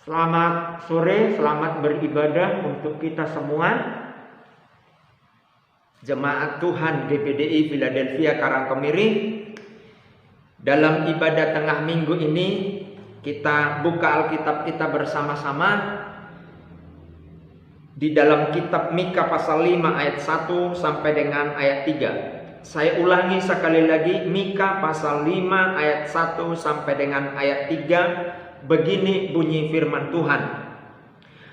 Selamat sore, selamat beribadah untuk kita semua. Jemaat Tuhan GPDI Philadelphia Karangkemiri. Dalam ibadah tengah minggu ini kita buka Alkitab kita bersama-sama di dalam kitab Mika pasal 5 ayat 1 sampai dengan ayat 3. Saya ulangi sekali lagi, Mika pasal 5 ayat 1 sampai dengan ayat 3. Begini bunyi firman Tuhan.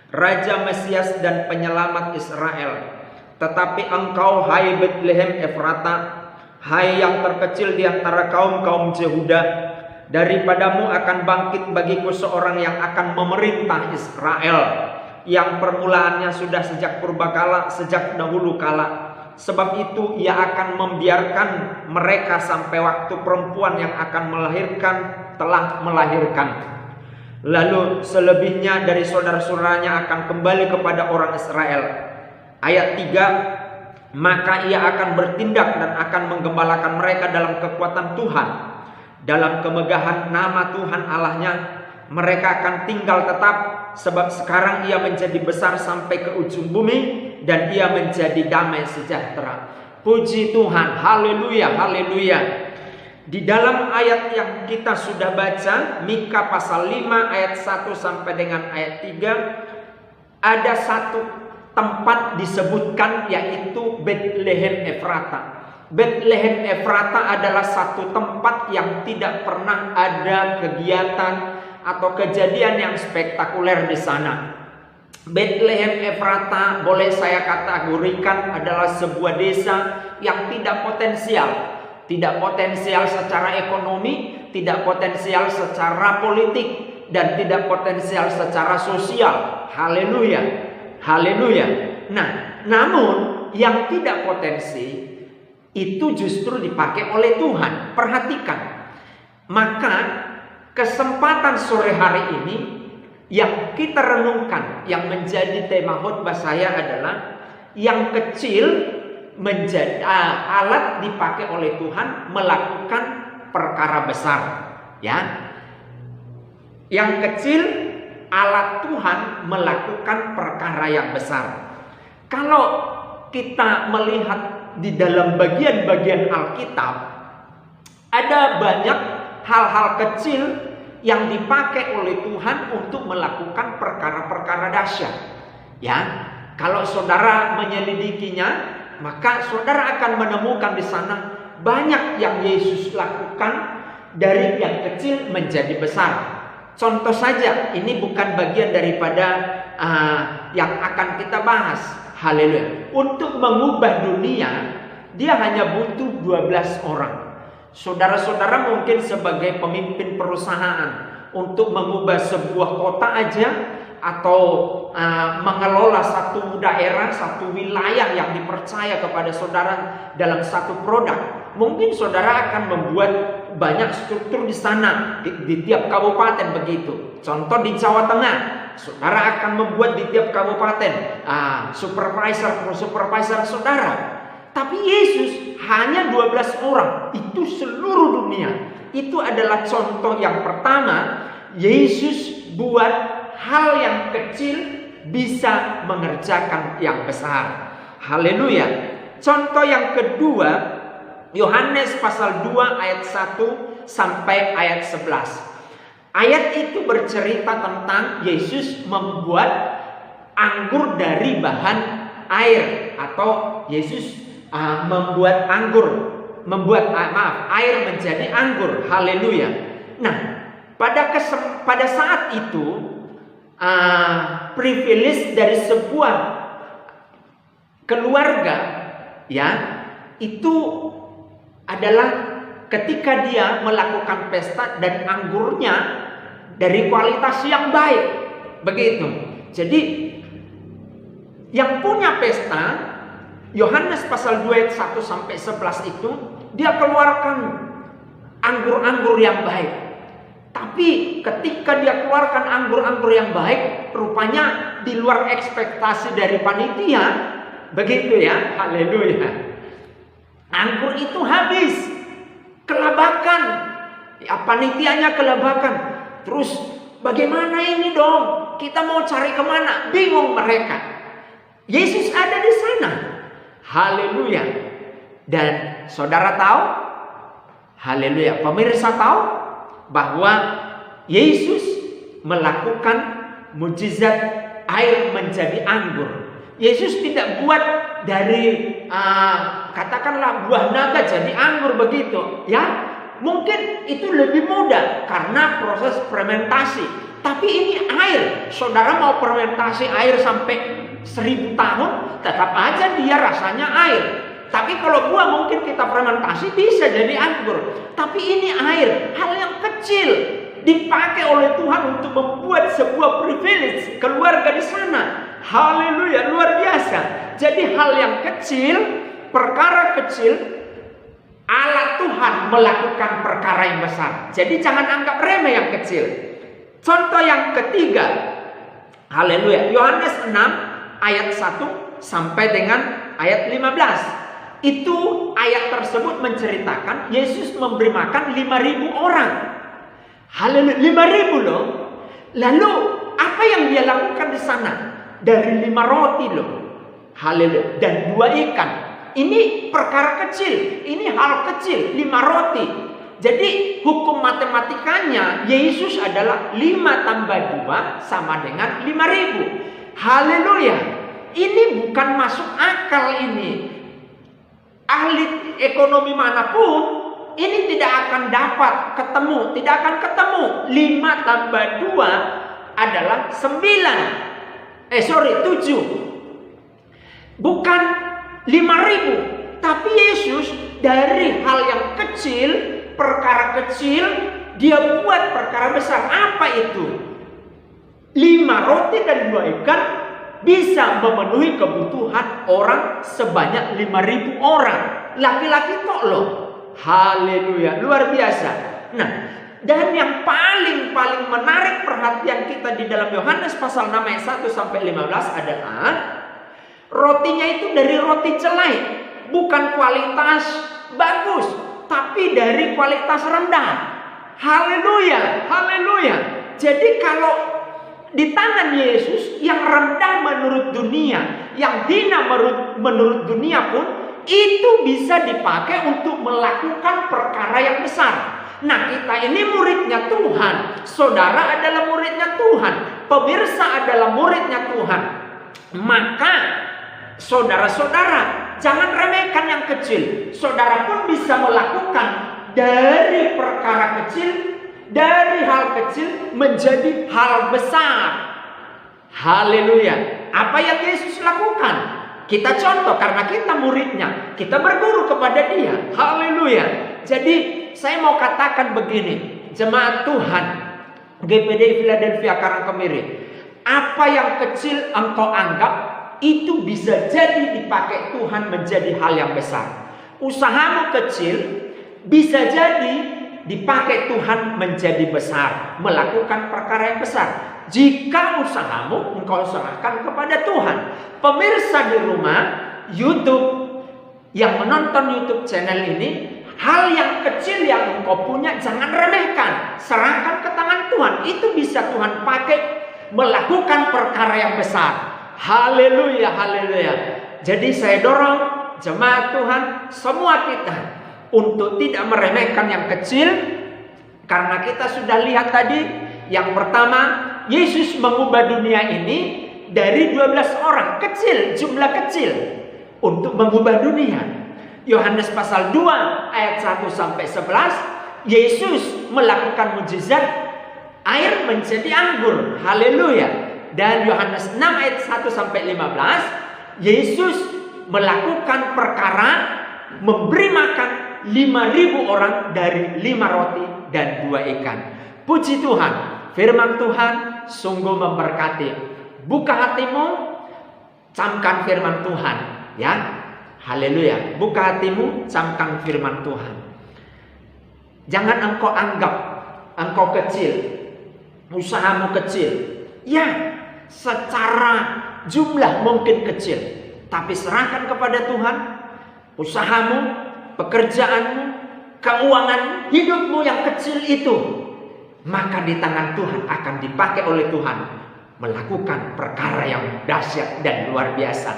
Raja Mesias dan penyelamat Israel, tetapi engkau hai Betlehem Efrata, hai yang terkecil di antara kaum-kaum Yehuda, daripadamu akan bangkit bagiku seorang yang akan memerintah Israel, yang permulaannya sudah sejak purbakala, sejak dahulu kala. Sebab itu ia akan membiarkan mereka sampai waktu perempuan yang akan melahirkan telah melahirkan. Lalu selebihnya dari saudara-saudaranya akan kembali kepada orang Israel. Ayat 3, maka ia akan bertindak dan akan menggembalakan mereka dalam kekuatan Tuhan, dalam kemegahan nama Tuhan Allahnya. Mereka akan tinggal tetap, sebab sekarang ia menjadi besar sampai ke ujung bumi, dan ia menjadi damai sejahtera. Puji Tuhan, haleluya, haleluya. Di dalam ayat yang kita sudah baca, Mika pasal 5 ayat 1 sampai dengan ayat 3, ada satu tempat disebutkan, yaitu Betlehem Efrata. Betlehem Efrata adalah satu tempat yang tidak pernah ada kegiatan atau kejadian yang spektakuler di sana. Betlehem Efrata boleh saya kategorikan adalah sebuah desa yang tidak potensial. Tidak potensial secara ekonomi, tidak potensial secara politik, dan tidak potensial secara sosial. Haleluya, haleluya. Nah, namun yang tidak potensi itu justru dipakai oleh Tuhan. Perhatikan. Maka kesempatan sore hari ini yang kita renungkan, yang menjadi tema khotbah saya adalah yang kecil menjadi alat dipakai oleh Tuhan melakukan perkara besar, ya. Yang kecil alat Tuhan melakukan perkara yang besar. Kalau kita melihat di dalam bagian-bagian Alkitab, ada banyak hal-hal kecil yang dipakai oleh Tuhan untuk melakukan perkara-perkara dahsyat, ya. Kalau saudara menyelidikinya, maka saudara akan menemukan di sana banyak yang Yesus lakukan dari yang kecil menjadi besar. Contoh saja, ini bukan bagian daripada yang akan kita bahas. Haleluya. Untuk mengubah dunia, dia hanya butuh 12 orang. Saudara-saudara mungkin sebagai pemimpin perusahaan, untuk mengubah sebuah kota aja, atau mengelola satu daerah, satu wilayah yang dipercaya kepada saudara dalam satu produk, mungkin saudara akan membuat banyak struktur di sana, di tiap kabupaten begitu. Contoh di Jawa Tengah, saudara akan membuat di tiap kabupaten supervisor saudara. Tapi Yesus hanya 12 orang, itu seluruh dunia. Itu adalah contoh yang pertama. Yesus buat hal yang kecil bisa mengerjakan yang besar. Haleluya. Contoh yang kedua, Yohanes pasal 2 ayat 1 sampai ayat 11. Ayat itu bercerita tentang Yesus membuat anggur dari bahan air, atau Yesus membuat air menjadi anggur. Haleluya. Nah, pada saat itu privilege dari sebuah keluarga, ya, itu adalah ketika dia melakukan pesta dan anggurnya dari kualitas yang baik, begitu. Jadi yang punya pesta, Yohanes pasal 2 ayat 1 sampai 11 itu, dia keluarkan anggur-anggur yang baik. Tapi ketika dia keluarkan anggur-anggur yang baik, rupanya di luar ekspektasi dari panitia, begitu ya. Haleluya. Anggur itu habis, kelabakan, ya, panitianya kelabakan. Terus bagaimana ini dong? Kita mau cari kemana? Bingung mereka. Yesus ada di sana. Haleluya. Dan saudara tahu? Haleluya. Pemirsa tahu bahwa Yesus melakukan mujizat air menjadi anggur. Yesus tidak buat dari katakanlah buah naga jadi anggur begitu, ya. Mungkin itu lebih mudah karena proses fermentasi. Tapi ini air. Saudara mau fermentasi air sampai 1000 tahun, tetap aja dia rasanya air. Tapi kalau buah mungkin kita fermentasi bisa jadi anggur. Tapi ini air, hal yang kecil dipakai oleh Tuhan untuk membuat sebuah privilege keluarga di sana. Haleluya, luar biasa. Jadi hal yang kecil, perkara kecil, Allah Tuhan melakukan perkara yang besar. Jadi jangan anggap remeh yang kecil. Contoh yang ketiga, haleluya, Yohanes 6 ayat 1 sampai dengan ayat 15. Itu ayat tersebut menceritakan Yesus memberi makan 5.000 orang. Haleluya, 5.000 loh. Lalu apa yang dia lakukan di sana? Dari 5 roti loh. Haleluya, dan 2 ikan. Ini perkara kecil, ini hal kecil, 5 roti. Jadi hukum matematikanya Yesus adalah 5 tambah 2 sama dengan 5.000. Haleluya. Ini bukan masuk akal ini. Ahli ekonomi manapun ini tidak akan dapat ketemu, tidak akan ketemu. 5 tambah 2 adalah 9. 7. Bukan 5.000, tapi Yesus dari hal yang kecil, perkara kecil, dia buat perkara besar. Apa itu? 5 roti dan 2 ikan bisa memenuhi kebutuhan orang sebanyak 5.000 orang. Laki-laki kok loh. Haleluya, luar biasa. Nah, dan yang paling menarik perhatian kita di dalam Yohanes pasal 6 ayat 1 sampai 15 adalah rotinya itu dari roti celai, bukan kualitas bagus, tapi dari kualitas rendah. Haleluya, haleluya. Jadi kalau di tangan Yesus yang rendah menurut dunia, yang hina menurut dunia pun, itu bisa dipakai untuk melakukan perkara yang besar. Nah, kita ini muridnya Tuhan. Saudara adalah muridnya Tuhan. Pemirsa adalah muridnya Tuhan. Maka saudara-saudara, jangan remehkan yang kecil. Saudara pun bisa melakukan dari perkara kecil, dari hal kecil menjadi hal besar. Haleluya. Apa yang Yesus lakukan? Kita contoh karena kita muridnya. Kita berguru kepada dia. Haleluya. Jadi saya mau katakan begini, jemaat Tuhan GPD Philadelphia Karangkemiri, apa yang kecil engkau anggap, itu bisa jadi dipakai Tuhan menjadi hal yang besar. Usahamu kecil bisa jadi dipakai Tuhan menjadi besar, melakukan perkara yang besar. Jika usahamu engkau serahkan kepada Tuhan. Pemirsa di rumah YouTube yang menonton YouTube channel ini, hal yang kecil yang engkau punya jangan remehkan, serahkan ke tangan Tuhan. Itu bisa Tuhan pakai melakukan perkara yang besar. Haleluya, haleluya. Jadi saya dorong jemaat Tuhan, semua kita untuk tidak meremehkan yang kecil. Karena kita sudah lihat tadi, yang pertama, Yesus mengubah dunia ini dari 12 orang kecil, jumlah kecil, untuk mengubah dunia. Yohanes pasal 2 ayat 1 sampai 11, Yesus melakukan mujizat air menjadi anggur. Haleluya. Dan Yohanes 6 ayat 1 sampai 15, Yesus melakukan perkara memberi makan 5.000 orang dari 5 roti dan 2 ikan. Puji Tuhan, firman Tuhan sungguh memberkati. Buka hatimu, camkan firman Tuhan, ya. Haleluya. Buka hatimu, camkan firman Tuhan. Jangan engkau anggap engkau kecil, usahamu kecil. Ya, secara jumlah mungkin kecil, tapi serahkan kepada Tuhan. Usahamu, pekerjaanmu, keuangan hidupmu yang kecil itu, maka di tangan Tuhan akan dipakai oleh Tuhan melakukan perkara yang dahsyat dan luar biasa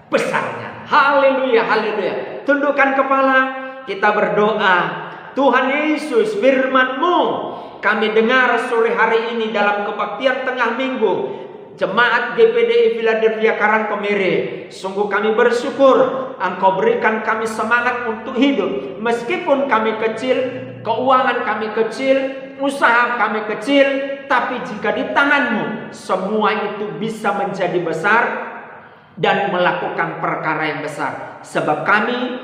besarnya. Haleluya, haleluya. Tundukkan kepala, kita berdoa. Tuhan Yesus, firman-Mu kami dengar sore hari ini dalam kebaktian tengah minggu Jemaat GPDI Philadelphia Karangkemiri. Sungguh kami bersyukur Engkau berikan kami semangat untuk hidup. Meskipun kami kecil, keuangan kami kecil, usaha kami kecil, tapi jika di tangan-Mu semua itu bisa menjadi besar dan melakukan perkara yang besar. Sebab kami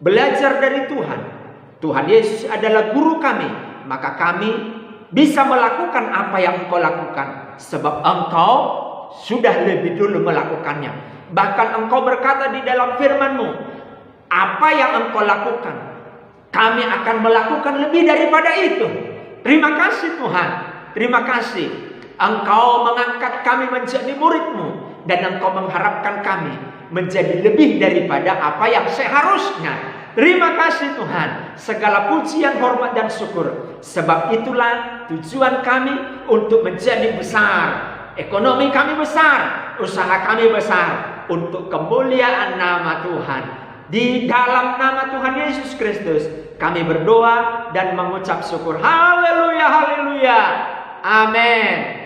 belajar dari Tuhan. Tuhan Yesus adalah guru kami, maka kami bisa melakukan apa yang Engkau lakukan. Sebab Engkau sudah lebih dulu melakukannya. Bahkan Engkau berkata di dalam firman-Mu, apa yang Engkau lakukan, kami akan melakukan lebih daripada itu. Terima kasih Tuhan. Terima kasih. Engkau mengangkat kami menjadi murid-Mu. Dan Engkau mengharapkan kami menjadi lebih daripada apa yang seharusnya. Terima kasih Tuhan. Segala pujian, hormat dan syukur. Sebab itulah tujuan kami untuk menjadi besar. Ekonomi kami besar, usaha kami besar, untuk kemuliaan nama Tuhan. Di dalam nama Tuhan Yesus Kristus kami berdoa dan mengucap syukur. Haleluya, haleluya. Amin.